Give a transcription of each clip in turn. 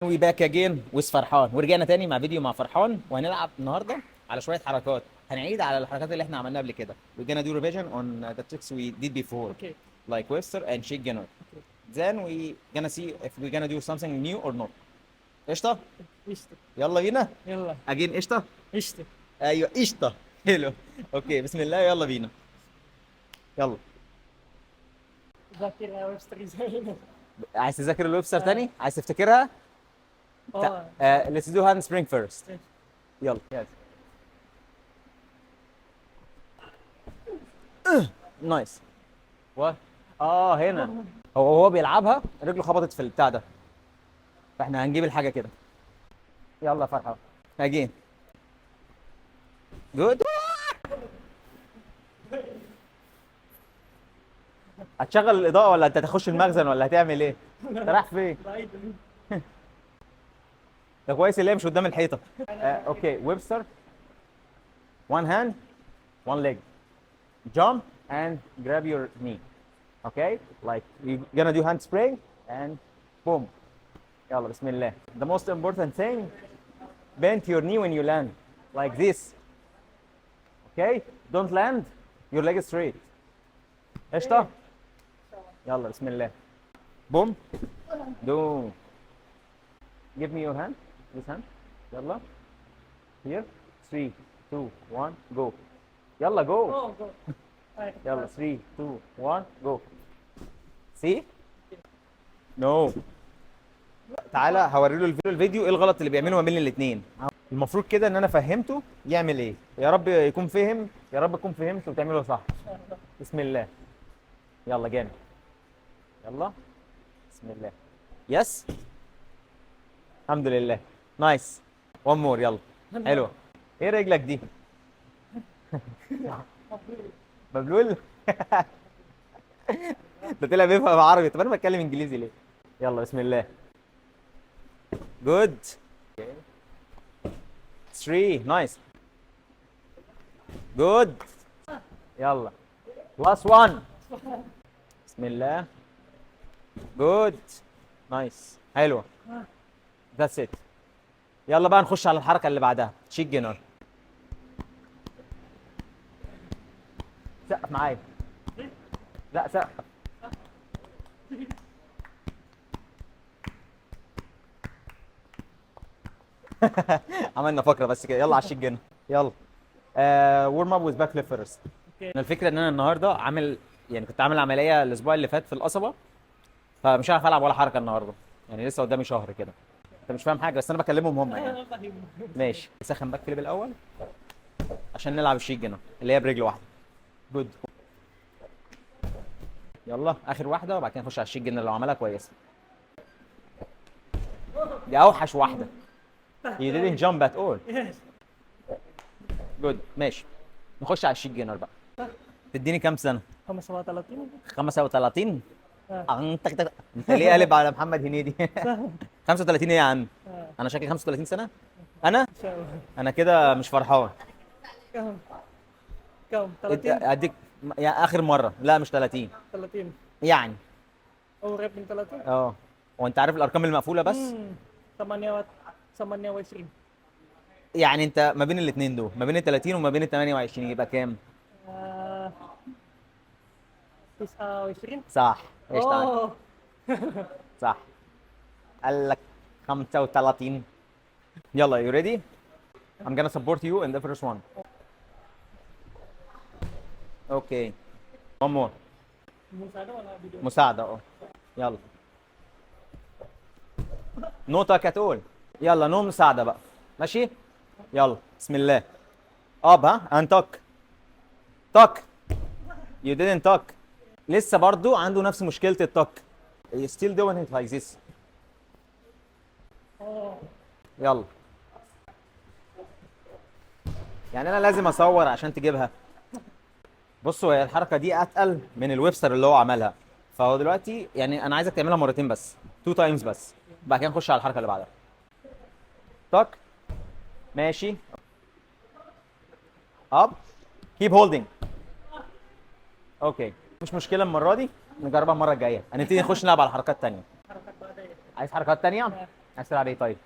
وي باك اجين ويز فرحان، ورجعنا تاني مع فيديو مع فرحان، وهنلعب النهارده على شويه حركات. هنعيد على الحركات اللي احنا عملناها قبل كده. We're gonna do revision on the tricks we did before. Okay. Like Webster and Sheikh Gunner. Then we gonna see if we're gonna do something new or not. قشطه. قشطة. يلا بينا. يلا اجين قشطه. قشطة. ايوه قشطه. حلو. اوكي بسم الله يلا بينا. يلا. ذاكرة ويبستر ازاي؟ عايز تذاكر الويبستر تاني؟ عايز تفتكرها؟ Let's do handspring first. يلا. Yes. نايس. وات؟ هنا. هو بيلعبها رجله خبطت في البتاع ده. فاحنا هنجيب الحاجه كده. يلا يا فرحه. اجين. جود. هتشغل الاضاءه ولا انت هتخش المخزن ولا هتعمل ايه؟ انت رايح فين؟ ده كويس اللي هي مش قدام الحيطه. اوكي ويبستر. One hand, one leg. Jump and grab your knee. Okay? Like you're gonna do handspring and boom. يلا بسم الله. The most important thing, bend your knee when you land. Like this. Okay? Don't land your leg straight. قشطة؟ يلا بسم الله. Boom. Do. Give me your hand. This hand. يلا. Here. 3, 2, 1, go. يلا go. يلا 3 2 1 جو. سي نو. تعالى هوري له الفيديو ايه الغلط اللي بيعمله ما بين الاثنين. المفروض كده ان انا فهمته يعمل ايه. يا رب يكون فهم، يا رب تكون فهمت وتعمله صح. بسم الله. يلا جامد. يلا بسم الله. يس. الحمد لله. نايس. وان مور. يلا حلوه. ايه رجلك دي؟ مبلول. ده طلع بيفهم عربي. طب انا بتكلم انجليزي ليه؟ يلا بسم الله. جود. 3 نايس. جود. يلا بلس 1. بسم الله. جود. نايس. حلوه. ذاتس ات. يلا بقى نخش على الحركه اللي بعدها. تشيك جينر. سقف معايا. لا سقف. عملنا فقره بس كده. يلا على الشيك جينر. يلا. ورم اب وذ باك ليفت فيرست. انا الفكره ان انا النهارده عامل، يعني كنت عامل عمليه الاسبوع اللي فات في القصبه، فمش عارف العب ولا حركه النهارده. يعني لسه قدامي شهر كده. انت مش فاهم حاجه بس انا بكلمهم هم يعني. ماشي. سخن باك فليب الاول عشان نلعب الشيك جينر اللي هي برجل واحده. جود. يلا اخر واحده وبعد كده نخش على الشيك جينر لو عملها كويسه. دي اوحش واحده. You didn't jump at all. جود. ماشي. نخش على الشيك جينر بقى. تديني كام سنه؟ 35. 35. انت ليه قالب على محمد هنيدي؟ 35 ايه يا عم؟ انا شكلي 35 سنه. انا ان شاء الله. انا كده مش فرحان. كم؟ كم؟ 30. اديك يعني اخر مره. لا مش 30 30 يعني. او قريب من 30. هو انت عارف الارقام المقفوله بس. 28. يعني انت ما بين الاثنين دول، ما بين ال 30 وما بين ال 28 يبقى كام؟ 29. صح. ايش تعال. اوه. صح. قال لك 35. يلا you ready? I'm gonna support you in the first one. Okay. One more. مساعدة ولا فيديو؟ مساعدة يلا. No tuck at all. يلا نو مساعدة بقى. ماشي؟ يلا بسم الله. اب ها and tuck. tuck. You didn't tuck. لسه برضو عنده نفس مشكلة التك. You still doing it like this. يلا. يعني انا لازم اصور عشان تجيبها. بصوا هي الحركه دي اتقل من الويبستر اللي هو عملها، فهو دلوقتي يعني انا عايزك تعملها مرتين بس، 2 تايمز بس، بعد كده نخش على الحركه اللي بعدها. تك. ماشي. اب. كيب هولدنج. اوكي مش مشكله المره دي، نجربها المره الجايه. هنبتدي نخش نلعب على حركات تانية. حركات بعدين. عايز حركات تانية؟ عايز تلعب ايه طيب؟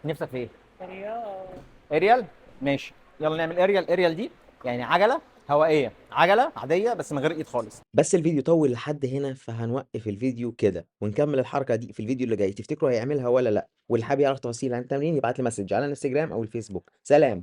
نفسك في ايه؟ رياض. اريال. ماشي، يلا نعمل اريال. اريال دي يعني عجله هوائيه، عجله عاديه بس من غير ايد خالص. بس الفيديو طول لحد هنا، فهنوقف الفيديو كده ونكمل الحركة دي في الفيديو اللي جاي. تفتكروا هيعملها ولا لا؟ واللي حابب يعرف تفاصيل عن التمرين يبعت لي مسج على الانستجرام او الفيسبوك. سلام.